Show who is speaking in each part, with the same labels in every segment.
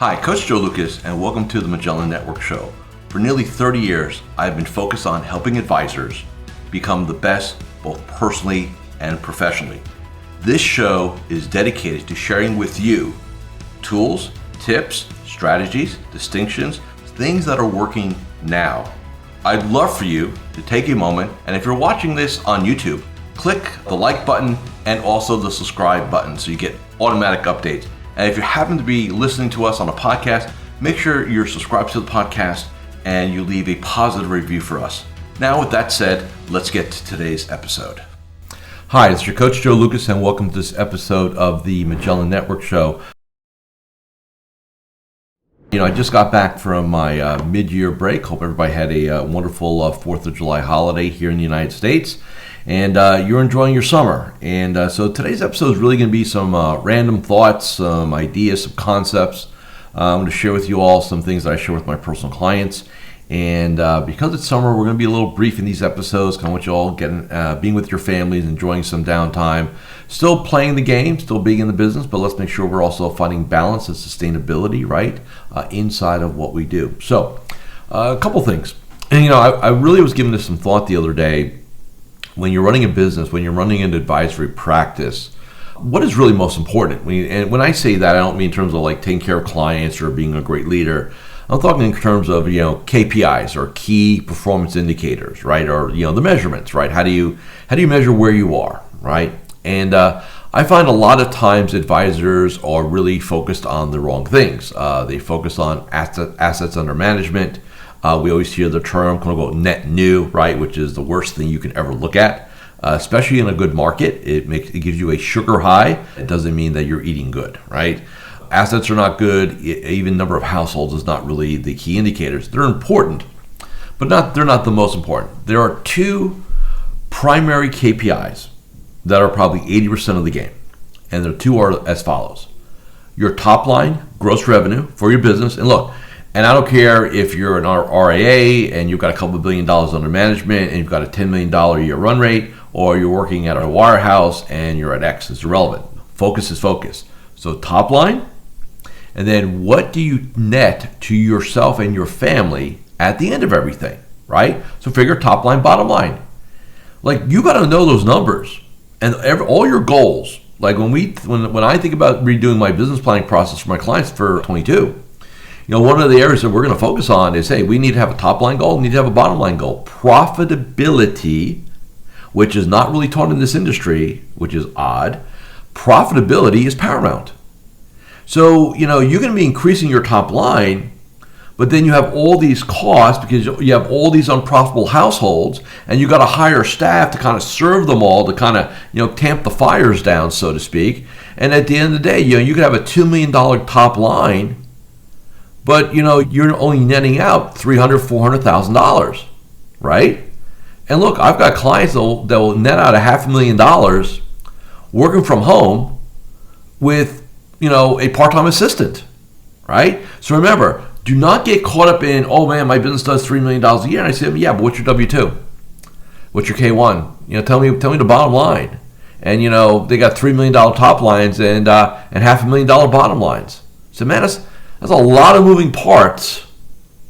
Speaker 1: Hi, Coach Joe Lucas, and welcome to the Magellan Network Show. For nearly 30 years, I've been focused on helping advisors become the best both personally and professionally. This show is dedicated to sharing with you tools, tips, strategies, distinctions, things that are working now. I'd love for you to take a moment, and if you're watching this on YouTube, click the like button and also the subscribe button so you get automatic updates. And if you happen to be listening to us on a podcast, make sure you're subscribed to the podcast and you leave a positive review for us. Now, with that said, let's get to today's episode. Hi, it's your Coach Joe Lucas, and welcome to this episode of the Magellan Network Show. I just got back from my mid-year break. Hope everybody had a wonderful 4th of July holiday here in the United States. And you're enjoying your summer. And so today's episode is really going to be some random thoughts, some ideas, some concepts. I'm going to share with you all some things that I share with my personal clients. And because it's summer, we're going to be a little brief in these episodes. I want you all getting, being with your families, enjoying some downtime, still playing the game, still being in the business, but let's make sure we're also finding balance and sustainability, right, inside of what we do. So a couple things. And, I really was giving this some thought the other day. When you're running a business, when you're running an advisory practice, what is really most important? And when I say that, I don't mean in terms of like taking care of clients or being a great leader. I'm talking in terms of, KPIs or key performance indicators, right? Or, the measurements, right? How do you measure where you are, right? And I find a lot of times advisors are really focused on the wrong things. They focus on assets under management. We always hear the term, quote unquote, net new, right? Which is the worst thing you can ever look at, especially in a good market. It gives you a sugar high. It doesn't mean that you're eating good, right? Assets are not good. Even number of households is not really the key indicators. They're important, but they're not the most important. There are two primary KPIs that are probably 80% of the game, and the two are as follows: your top line, gross revenue for your business, and look. And I don't care if you're an RIA and you've got a couple of $1 billion under management and you've got a $10 million a year run rate, or you're working at a wirehouse and you're at X. It's irrelevant. Focus is focus. So top line, and then what do you net to yourself and your family at the end of everything, right? So figure top line, bottom line. Like, you got to know those numbers and all your goals. Like when I think about redoing my business planning process for my clients for 22. One of the areas that we're going to focus on is, hey, we need to have a top line goal, we need to have a bottom line goal. Profitability, which is not really taught in this industry, which is odd. Profitability is paramount. So, you're going to be increasing your top line, but then you have all these costs because you have all these unprofitable households, and you got to hire staff to kind of serve them all, to kind of, tamp the fires down, so to speak. And at the end of the day, you could have a $2 million top line, but you're only netting out $300,000, $400,000, right? And look, I've got clients that will net out $500,000 working from home with a part-time assistant, right? So remember, do not get caught up in, oh man, my business does $3 million a year. And I say, yeah, but what's your W-2? What's your K-1? Tell me the bottom line. And they got $3 million top lines and $500,000 bottom lines. So man, that's a lot of moving parts,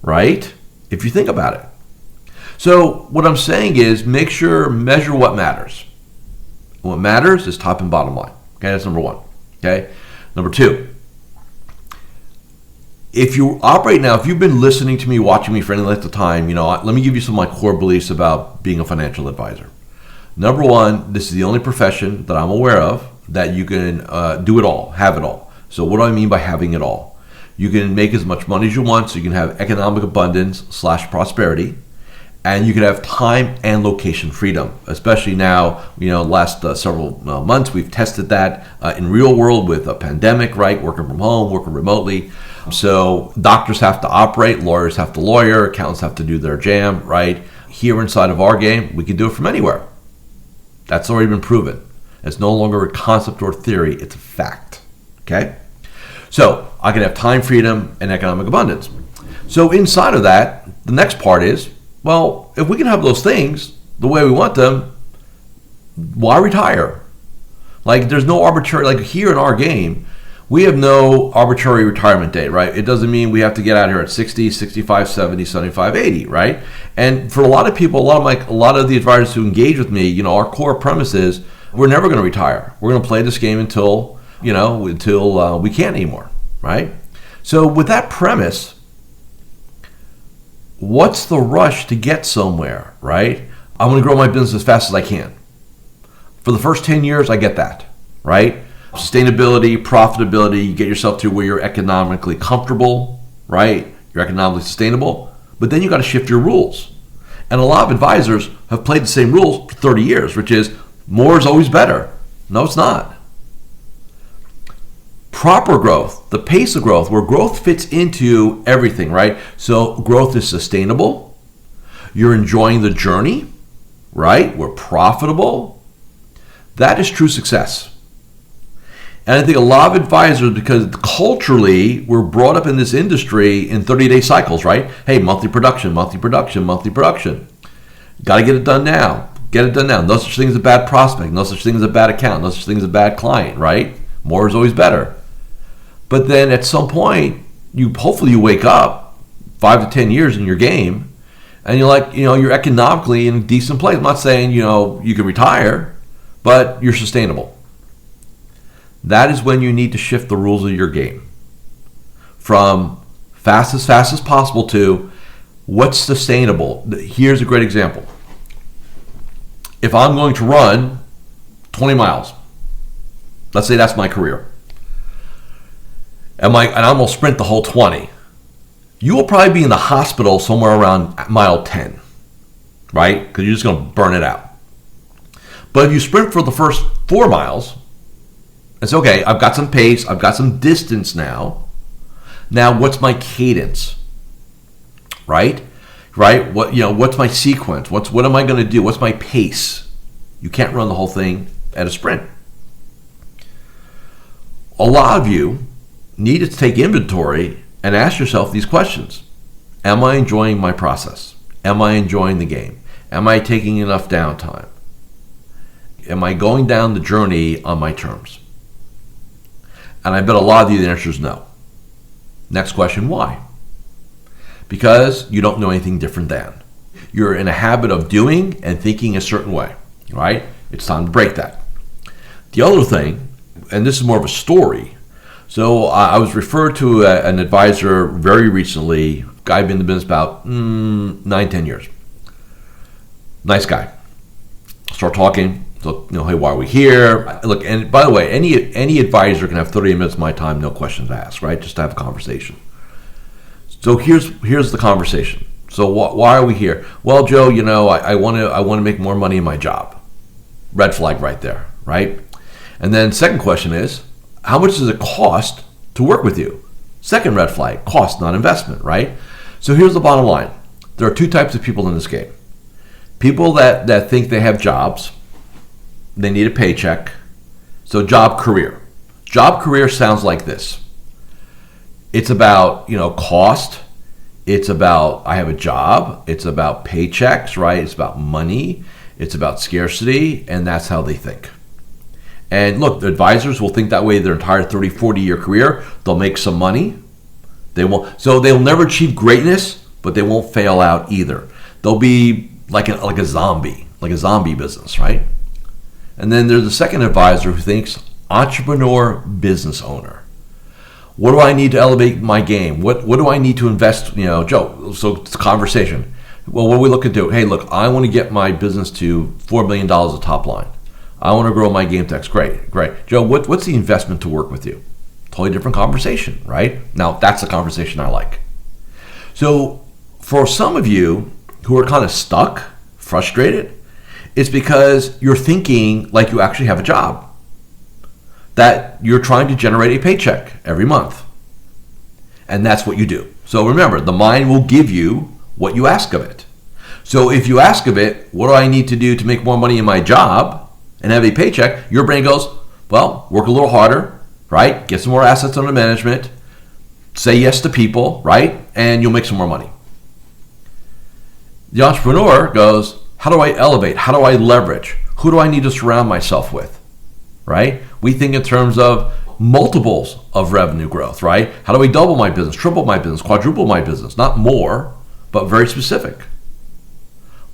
Speaker 1: right? If you think about it. So what I'm saying is measure what matters. What matters is top and bottom line. Okay, that's number one. Okay, number two. If you've been listening to me, watching me for any length of time, let me give you some of my core beliefs about being a financial advisor. Number one, this is the only profession that I'm aware of that you can do it all, have it all. So what do I mean by having it all? You can make as much money as you want, so you can have economic abundance / prosperity, and you can have time and location freedom. Especially now, last several months, we've tested that in real world with a pandemic, right? Working from home, working remotely. So doctors have to operate, lawyers have to lawyer, accountants have to do their jam, right? Here inside of our game, we can do it from anywhere. That's already been proven. It's no longer a concept or theory, it's a fact, okay? So I can have time freedom and economic abundance. So inside of that, the next part is, well, if we can have those things the way we want them, why retire? Like, there's no arbitrary, like here in our game, We have no arbitrary retirement date, right? It doesn't mean we have to get out of here at 60, 65, 70, 75, 80, right? And for a lot of people, a lot of the advisors who engage with me, our core premise is we're never going to retire. We're going to play this game until we can't anymore, right? So with that premise, what's the rush to get somewhere, right? I'm going to grow my business as fast as I can. For the first 10 years, I get that, right? Sustainability, profitability, you get yourself to where you're economically comfortable, right? You're economically sustainable, but then you got to shift your rules. And a lot of advisors have played the same rules for 30 years, which is more is always better. No, it's not. Proper growth, the pace of growth, where growth fits into everything, right? So growth is sustainable. You're enjoying the journey, right? We're profitable. That is true success. And I think a lot of advisors, because culturally we're brought up in this industry in 30-day cycles, right? Hey, monthly production, monthly production, monthly production. Got to get it done now. Get it done now. No such thing as a bad prospect. No such thing as a bad account. No such thing as a bad client, right? More is always better. But then at some point, hopefully you wake up 5 to 10 years in your game, and you're economically in a decent place. I'm not saying, you can retire, but you're sustainable. That is when you need to shift the rules of your game from fast as possible to what's sustainable. Here's a great example. If I'm going to run 20 miles, let's say that's my career, and I'm going to sprint the whole 20, you will probably be in the hospital somewhere around mile 10, right? Because you're just going to burn it out. But if you sprint for the first 4 miles, it's okay, I've got some pace, I've got some distance now. Now, what's my cadence? Right? What's my sequence? What am I going to do? What's my pace? You can't run the whole thing at a sprint. A lot of you need to take inventory and ask yourself these questions. Am I enjoying my process? Am I enjoying the game? Am I taking enough downtime? Am I going down the journey on my terms? And I bet a lot of you, the answer is no. Next question, why? Because you don't know anything different than. You're in a habit of doing and thinking a certain way, right? It's time to break that. The other thing, and this is more of a story. So I was referred to an advisor very recently, guy been in the business about 9-10 years. Nice guy. Start talking. So, hey, why are we here? Look, and by the way, any advisor can have 30 minutes of my time, no questions asked, right? Just to have a conversation. So here's the conversation. So why are we here? Well, Joe, I want to make more money in my job. Red flag right there, right? And then second question is, how much does it cost to work with you? Second red flag, cost, not investment, right? So here's the bottom line. There are two types of people in this game. People that think they have jobs. They need a paycheck. So job, career. Job, career sounds like this. It's about, cost. It's about, I have a job. It's about paychecks, right? It's about money. It's about scarcity. And that's how they think. And look, the advisors will think that way their entire 30, 40-year career. They'll make some money. So they'll never achieve greatness, but they won't fail out either. They'll be like a zombie business, right? And then there's the second advisor who thinks entrepreneur, business owner. What do I need to elevate my game? What do I need to invest? Joe, so it's a conversation. Well, what are we looking to do? Hey, look, I want to get my business to $4 million of top line. I want to grow my game tax. Great. Joe, what's the investment to work with you? Totally different conversation, right? Now, that's the conversation I like. So for some of you who are kind of stuck, frustrated, it's because you're thinking like you actually have a job, that you're trying to generate a paycheck every month. And that's what you do. So remember, the mind will give you what you ask of it. So if you ask of it, what do I need to do to make more money in my job and have a paycheck? Your brain goes, well, work a little harder, right? Get some more assets under management, say yes to people, right? And you'll make some more money. The entrepreneur goes, how do I elevate? How do I leverage? Who do I need to surround myself with, right? We think in terms of multiples of revenue growth, right? How do I double my business, triple my business, quadruple my business? Not more, but very specific.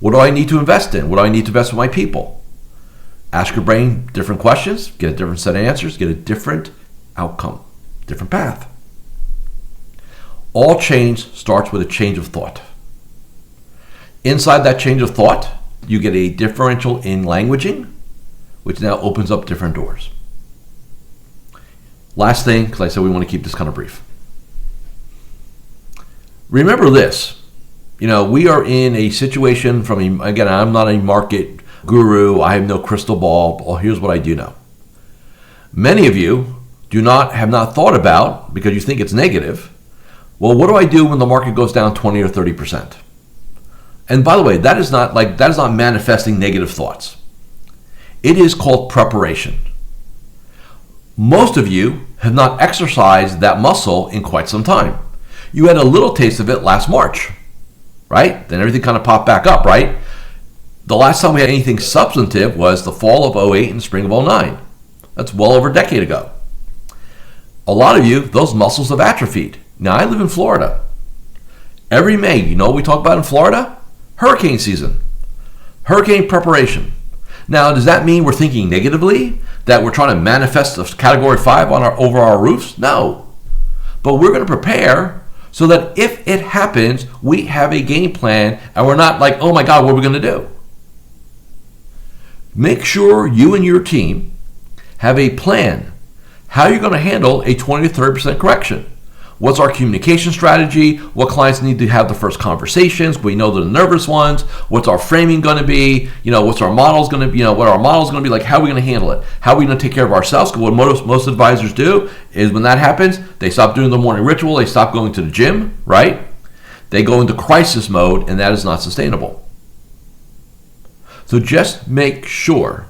Speaker 1: What do I need to invest in? What do I need to invest in my people? Ask your brain different questions, get a different set of answers, get a different outcome, different path. All change starts with a change of thought. Inside that change of thought, you get a differential in languaging, which now opens up different doors. Last thing, because I said we want to keep this kind of brief. Remember this, we are in a situation again, I'm not a market guru, I have no crystal ball. Well, here's what I do know. Many of you have not thought about, because you think it's negative, well, what do I do when the market goes down 20 or 30%? And by the way, that is not manifesting negative thoughts. It is called preparation. Most of you have not exercised that muscle in quite some time. You had a little taste of it last March, right? Then everything kind of popped back up, right? The last time we had anything substantive was the fall of 2008 and spring of 2009. That's well over a decade ago. A lot of you, those muscles have atrophied. Now, I live in Florida. Every May, you know what we talk about in Florida? Hurricane season. Hurricane preparation. Now, does that mean we're thinking negatively? That we're trying to manifest a category 5 over our roofs? No. But we're going to prepare so that if it happens, we have a game plan and we're not like, oh my God, what are we going to do? Make sure you and your team have a plan how you're going to handle a 20 to 30% correction. What's our communication strategy? What clients need to have the first conversations? We know they're the nervous ones. What's our framing going to be? What's our models going to be? What our model's going to be like? How are we going to handle it? How are we going to take care of ourselves? Because what most advisors do is when that happens, they stop doing the morning ritual. They stop going to the gym, right? They go into crisis mode, and that is not sustainable. So just make sure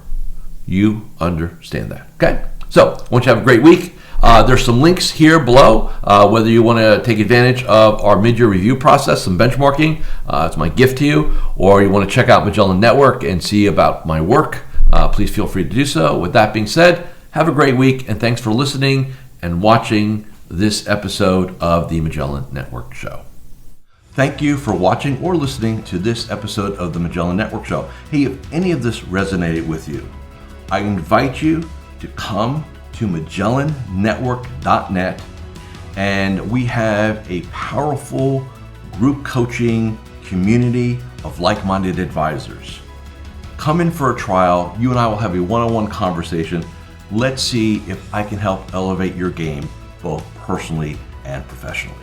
Speaker 1: you understand that, okay? So I want you to have a great week. There's some links here below, whether you want to take advantage of our mid-year review process, some benchmarking, it's my gift to you, or you want to check out Magellan Network and see about my work, please feel free to do so. With that being said, have a great week, and thanks for listening and watching this episode of the Magellan Network Show. Thank you for watching or listening to this episode of the Magellan Network Show. Hey, if any of this resonated with you, I invite you to come to MagellanNetwork.net, and we have a powerful group coaching community of like-minded advisors. Come in for a trial. You and I will have a one-on-one conversation. Let's see if I can help elevate your game both personally and professionally.